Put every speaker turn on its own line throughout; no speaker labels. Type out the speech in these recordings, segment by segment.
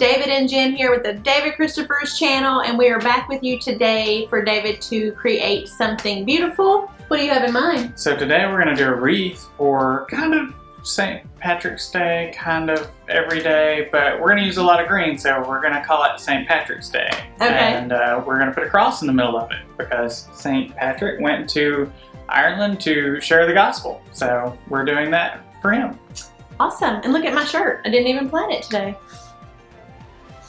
David and Jen here with the David Christopher's channel, and we are back with you today for David to create something beautiful. What do you have in mind?
So today we're going to do a wreath for kind of St. Patrick's Day, kind of every day, but we're going to use a lot of green, so we're going to call it St. Patrick's Day.
Okay.
And we're going to put a cross in the middle of it because St. Patrick went to Ireland to share the gospel. So we're doing that for him.
Awesome. And look at my shirt. I didn't even plan it today.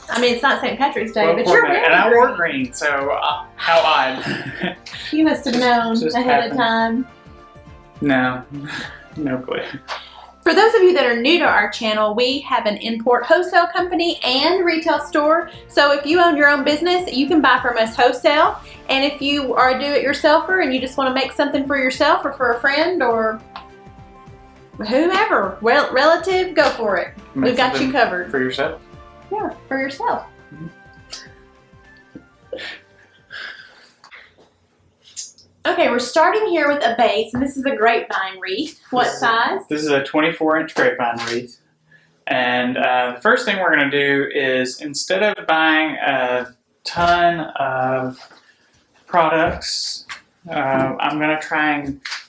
I mean, it's not St. Patrick's Day,
Well,
but you're wearing
and I
green.
wore green, so how odd.
You must have known
Just
ahead
happened.
of time.
No clue.
For those of you that are new to our channel, we have an import wholesale company and retail store. So if you own your own business, you can buy from us wholesale. And if you are a do-it-yourselfer and you just want to make something for yourself or for a friend or whomever, relative, go for it. We've got you covered.
For yourself?
Yeah, for yourself. Okay, we're starting here with a base, and this is a grapevine wreath. What size?
This is a 24-inch grapevine wreath. And the first thing we're going to do is, instead of buying a ton of products, I'm going to try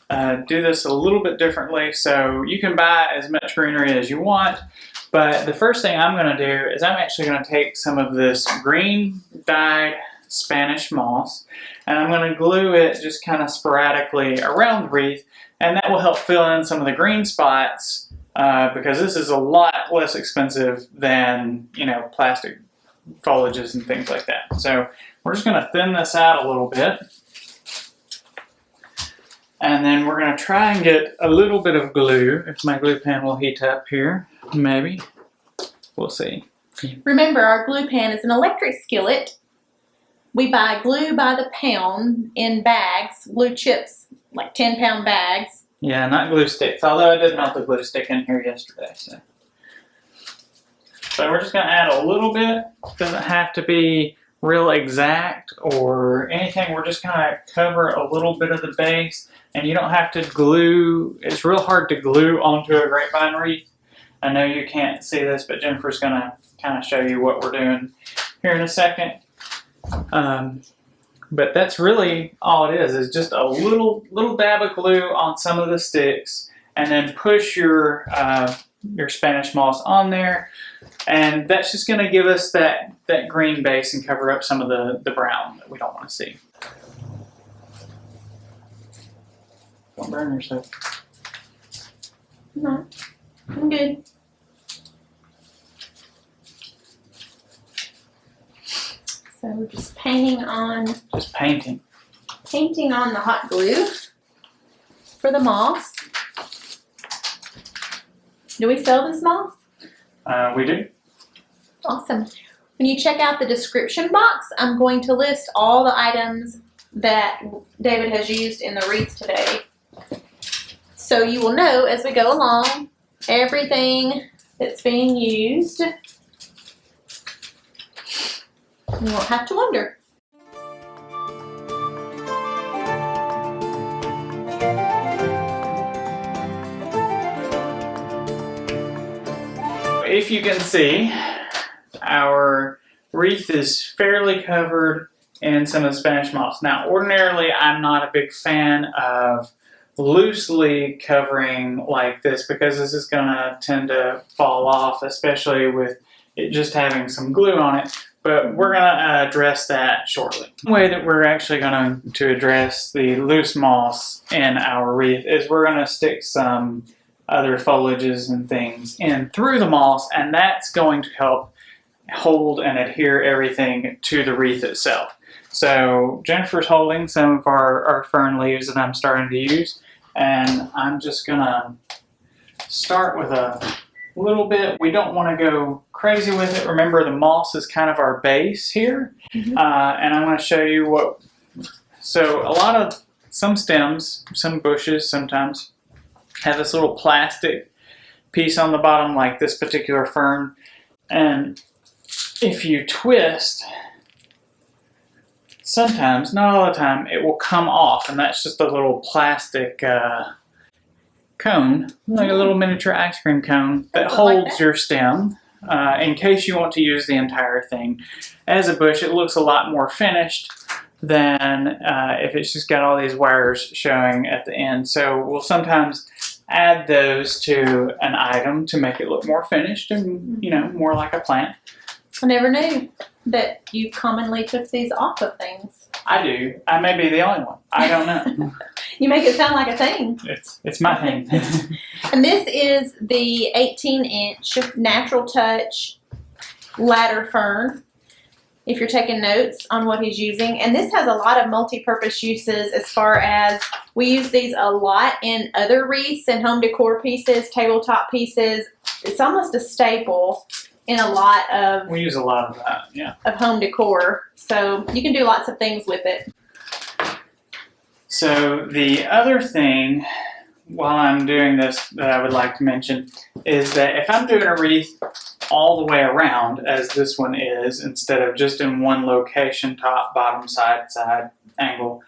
and do this a little bit differently. So you can buy as much greenery as you want, but the first thing I'm going to do is I'm actually going to take some of this green dyed Spanish moss, and I'm going to glue it just kind of sporadically around the wreath, and that will help fill in some of the green spots because this is a lot less expensive than, you know, plastic foliages and things like that. So we're just going to thin this out a little bit, and then we're going to try and get a little bit of glue. If my glue pen will heat up here, maybe. We'll see.
Remember, our glue pan is an electric skillet. We buy glue by the pound in bags, glue chips, like 10-pound bags.
Yeah, not glue sticks, although I did melt the glue stick in here yesterday. So we're just going to add a little bit. It doesn't have to be real exact or anything. We're just going to cover a little bit of the base, and you don't have to glue. It's real hard to glue onto a grapevine wreath. I know you can't see this, but Jennifer's going to kind of show you what we're doing here in a second. But that's really all it is just a little dab of glue on some of the sticks, and then push your Spanish moss on there, and that's just going to give us that green base and cover up some of the brown that we don't want to see. Don't burn yourself.
No, I'm good. So we're just painting on.
Just painting.
Painting on the hot glue for the moss. Do we sell this moss?
We do.
Awesome. When you check out the description box, I'm going to list all the items that David has used in the wreath today. So you will know as we go along everything that's being used. You won't have to wonder.
If you can see, our wreath is fairly covered in some of the Spanish moss. Now, ordinarily, I'm not a big fan of loosely covering like this because this is going to tend to fall off, especially with it just having some glue on it. But we're going to address that shortly. The way that we're actually going to address the loose moss in our wreath is we're going to stick some other foliages and things in through the moss, and that's going to help hold and adhere everything to the wreath itself. So Jennifer's holding some of our fern leaves that I'm starting to use, and I'm just going to start with a little bit. We don't want to go crazy with it. Remember, the moss is kind of our base here. And I'm going to show you what. So some stems, some bushes sometimes have this little plastic piece on the bottom, like this particular fern. And if you twist, sometimes, not all the time, it will come off, and that's just a little plastic cone, like a little miniature ice cream cone that holds your stem. in case you want to use the entire thing as a bush. It looks a lot more finished than if it's just got all these wires showing at the end. So we'll sometimes add those to an item to make it look more finished and, you know, more like a plant.
I never knew that you commonly took these off of things.
I do. I may be the only one. I don't know.
You make it sound like a thing.
It's my thing.
And this is the 18-inch Natural Touch ladder fern, if you're taking notes on what he's using. And this has a lot of multi-purpose uses, as far as we use these a lot in other wreaths and home decor pieces, tabletop pieces. It's almost a staple in a lot of
We use a lot of that, yeah.
of home decor. So you can do lots of things with it.
So the other thing, while I'm doing this, that I would like to mention is that if I'm doing a wreath all the way around, as this one is, instead of just in one location, top, bottom, side angle,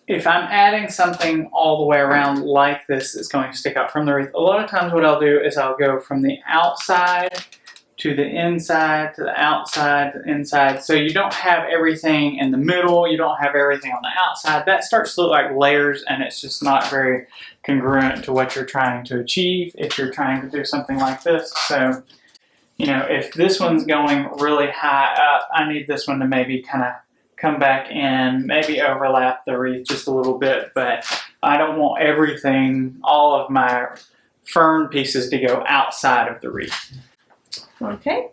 if I'm adding something all the way around like this that's going to stick out from the wreath, a lot of times what I'll do is I'll go from the outside to the inside, to the outside, to the inside. So you don't have everything in the middle, you don't have everything on the outside. That starts to look like layers, and it's just not very congruent to what you're trying to achieve if you're trying to do something like this. So, you know, if this one's going really high up, I need this one to maybe kind of come back in, maybe overlap the wreath just a little bit, but I don't want everything, all of my fern pieces to go outside of the wreath.
Okay.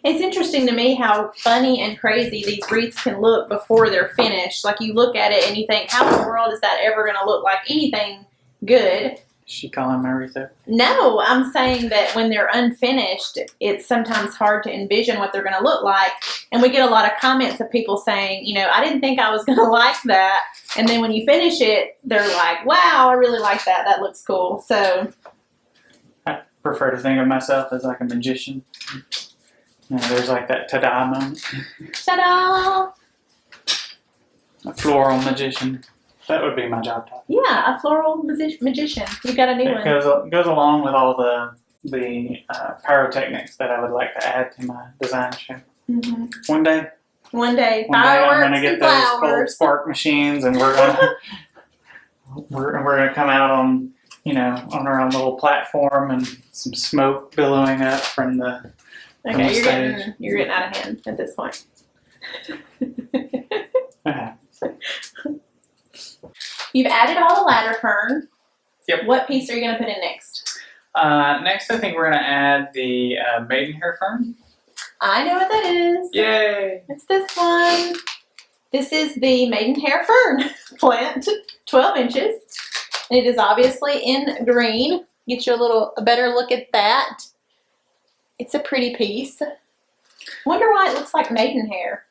It's interesting to me how funny and crazy these wreaths can look before they're finished. Like, you look at it and you think, how in the world is that ever going to look like anything good?
Is she calling my wreath up?
No, I'm saying that when they're unfinished, it's sometimes hard to envision what they're going to look like. And we get a lot of comments of people saying, you know, I didn't think I was going to like that. And then when you finish it, they're like, wow, I really like that. That looks cool. So
I prefer to think of myself as like a magician. You know, there's like that ta-da moment.
ta-da!
A floral magician. That would be my job title.
Yeah, a floral magician. You got a new
It
one.
goes along with all the pyrotechnics that I would like to add to my design show.
Mm-hmm.
One day
Fireworks
I'm gonna get
and
those cold
flowers.
spark machines, and we're gonna we're gonna come out on, you know, on our own little platform, and some smoke billowing up from the
Okay,
stage.
you're getting out of hand at this point.
Okay.
You've added all the ladder fern.
Yep.
What piece are you going to put in next?
Next, I think we're gonna add the maiden hair fern.
I know what that is.
Yay!
It's this one. This is the maiden hair fern plant, 12 inches. And it is obviously in green. Get you a better look at that. It's a pretty piece. Wonder why it looks like maiden hair.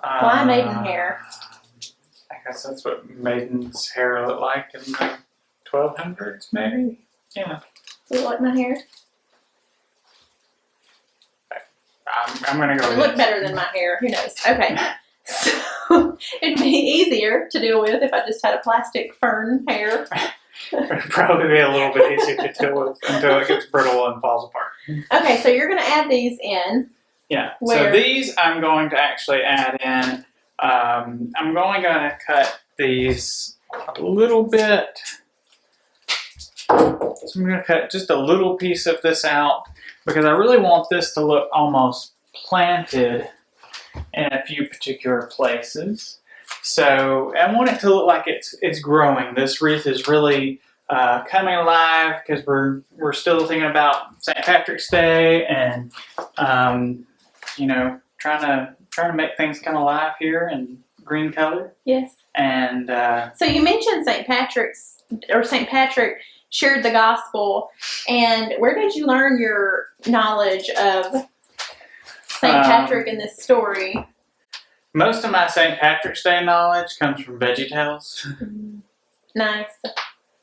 Why maiden hair?
I guess that's what maiden's hair looked like in the 1200s, maybe? Yeah.
Does it look like my hair?
I'm going to go
It
with
look better than my hair. Who knows? Okay. So it'd be easier to deal with if I just had a plastic fern hair.
It'd probably be a little bit easier to deal with until it gets brittle and falls apart.
Okay, so you're going to add these in.
Yeah.
Where?
So these I'm going to actually add in. I'm going to cut these a little bit. So I'm going to cut just a little piece of this out because I really want this to look almost planted in a few particular places. So I want it to look like it's growing. This wreath is really coming alive because we're still thinking about St. Patrick's Day and you know, trying to make things come alive here in green color.
Yes.
And
So you mentioned St. Patrick shared the gospel, and where did you learn your knowledge of St. Patrick in this story?
Most of my St. Patrick's Day knowledge comes from VeggieTales.
Nice.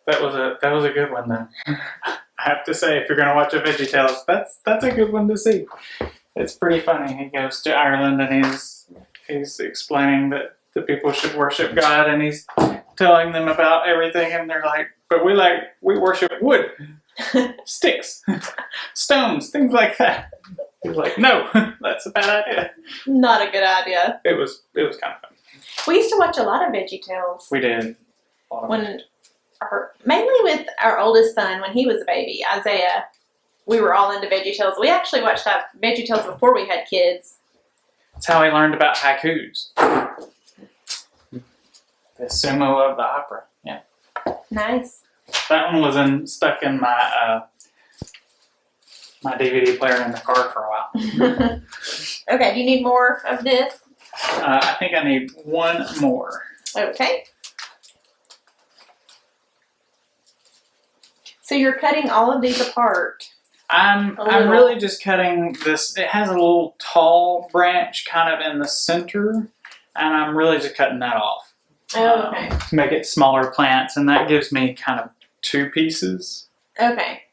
That was a good one though. I have to say, if you're gonna watch a VeggieTales, that's a good one to see. It's pretty funny. He goes to Ireland and he's explaining that the people should worship God, and he's telling them about everything, and they're like, but we worship wood. sticks, stones, things like that. He was like, no, that's a bad idea.
Not a good idea.
It was kind of fun.
We used to watch a lot of VeggieTales.
We did.
Mainly with our oldest son when he was a baby, Isaiah. We were all into VeggieTales. We actually watched VeggieTales before we had kids.
That's how I learned about haikus. The sumo of the opera. Yeah.
Nice.
That one was stuck in my my DVD player in the car for a while.
Okay, do you need more of this?
I think I need one more.
Okay. So you're cutting all of these apart.
I'm really just cutting this. It has a little tall branch kind of in the center, and I'm really just cutting that off.
Oh, okay.
To make it smaller plants, and that gives me kind of 2 pieces.
Okay.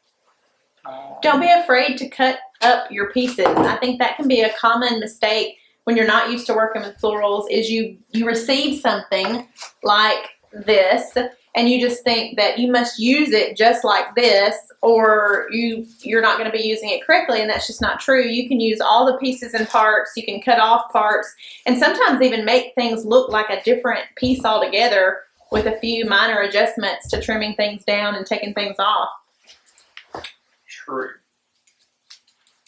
Don't be afraid to cut up your pieces. I think that can be a common mistake when you're not used to working with florals is you receive something like this and you just think that you must use it just like this or you're not going to be using it correctly, and that's just not true. You can use all the pieces and parts. You can cut off parts and sometimes even make things look like a different piece altogether with a few minor adjustments to trimming things down and taking things off.
True.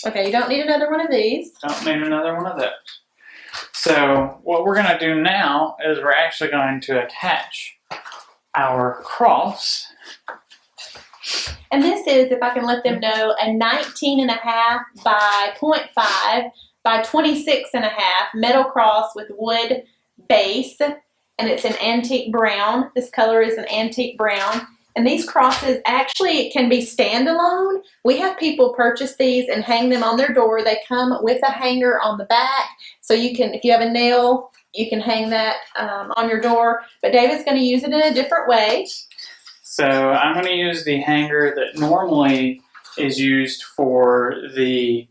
Okay, you don't need another one of these.
Don't need another one of those. So what we're going to do now is we're actually going to attach our cross.
And this is, if I can let them know, a 19.5 by 0.5 by 26.5 metal cross with wood base. And it's an antique brown. This color is an antique brown. And these crosses actually can be standalone. We have people purchase these and hang them on their door. They come with a hanger on the back. So you can, if you have a nail, you can hang that on your door. But David's going to use it in a different way.
So I'm going to use the hanger that normally is used for the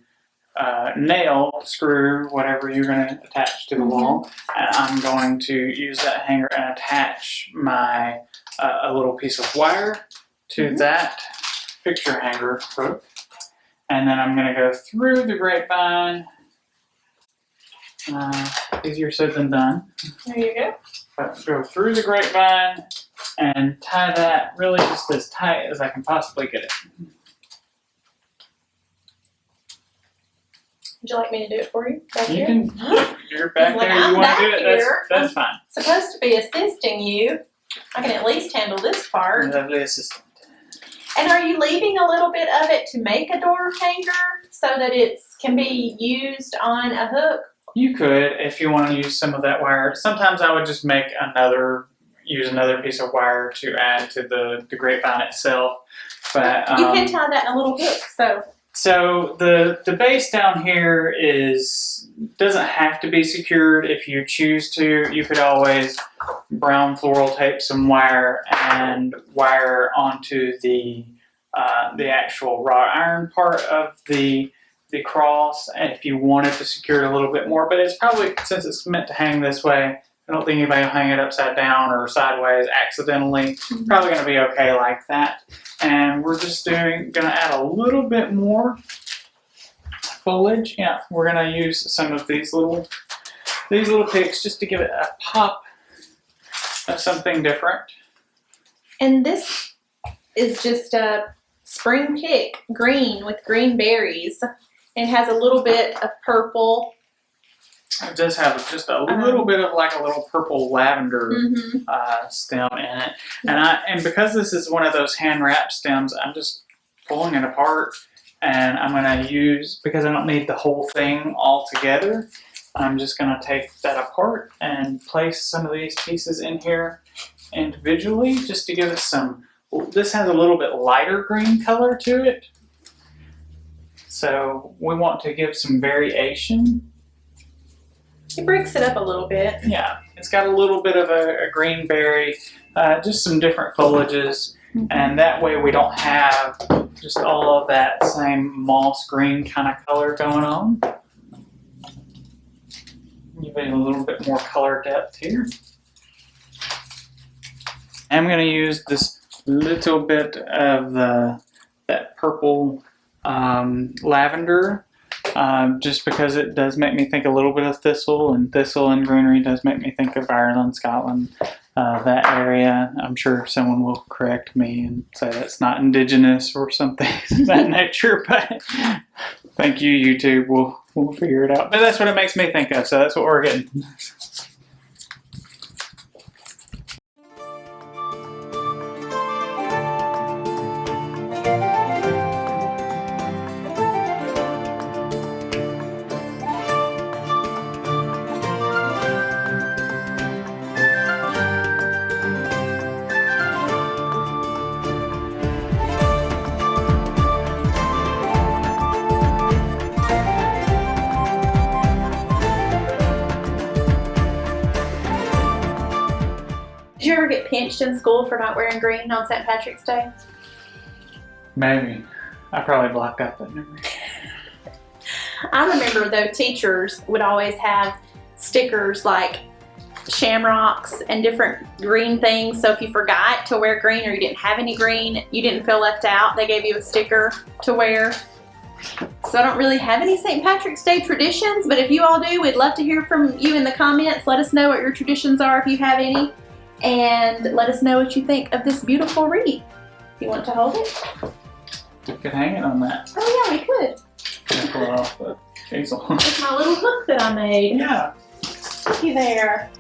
nail, screw, whatever you're going to attach to the wall. And I'm going to use that hanger and attach my a little piece of wire to that picture hanger hook. And then I'm going to go through the grapevine. Easier said than done.
There you go.
But go through the grapevine and tie that really just as tight as I can possibly get it.
Would you like me to do it for you back
You
here?
can. You're back
Like,
there.
I'm
You want
back
to do it?
here.
That's fine.
Supposed to be assisting you. I can at least handle this part.
Lovely assistant.
And are you leaving a little bit of it to make a door hanger so that it can be used on a hook?
You could, if you want to use some of that wire. Sometimes I would just use another piece of wire to add to the grapevine itself. But
You can tie that in a little hook, so.
So the base down here doesn't have to be secured. If you choose to, you could always brown floral tape some wire and wire onto the actual wrought iron part of the cross, and if you wanted to secure it a little bit more. But it's probably, since it's meant to hang this way, I don't think anybody will hang it upside down or sideways accidentally. Probably going to be okay like that. And we're just going to add a little bit more foliage. Yeah, we're going to use some of these little picks just to give it a pop of something different.
And this is just a spring pick, green with green berries. It has a little bit of purple.
It does have just a little bit of like a little purple lavender stem in it. And because this is one of those hand wrapped stems, I'm just pulling it apart, and I'm going to use, because I don't need the whole thing all together, I'm just going to take that apart and place some of these pieces in here individually just to give us some. This has a little bit lighter green color to it, so we want to give some variation.
It breaks it up a little bit.
Yeah, it's got a little bit of a green berry, just some different foliages, and that way we don't have just all of that same moss green kind of color going on. Give it a little bit more color depth here. I'm going to use this little bit of the that purple lavender, just because it does make me think a little bit of thistle, and thistle and greenery does make me think of Ireland, Scotland, that area. I'm sure someone will correct me and say that's not indigenous or something of that nature, but thank you, YouTube. We'll figure it out. But that's what it makes me think of, so that's what we're getting.
Did you ever get pinched in school for not wearing green on St. Patrick's Day?
Maybe. I probably blocked out that memory.
I remember though teachers would always have stickers like shamrocks and different green things. So if you forgot to wear green or you didn't have any green, you didn't feel left out, they gave you a sticker to wear. So I don't really have any St. Patrick's Day traditions, but if you all do, we'd love to hear from you in the comments. Let us know what your traditions are if you have any. And let us know what you think of this beautiful wreath. You want to hold it?
We could hang it on that.
Oh yeah, we could.
Pull it off the easel.
It's my little hook that I made.
Yeah.
Looky there.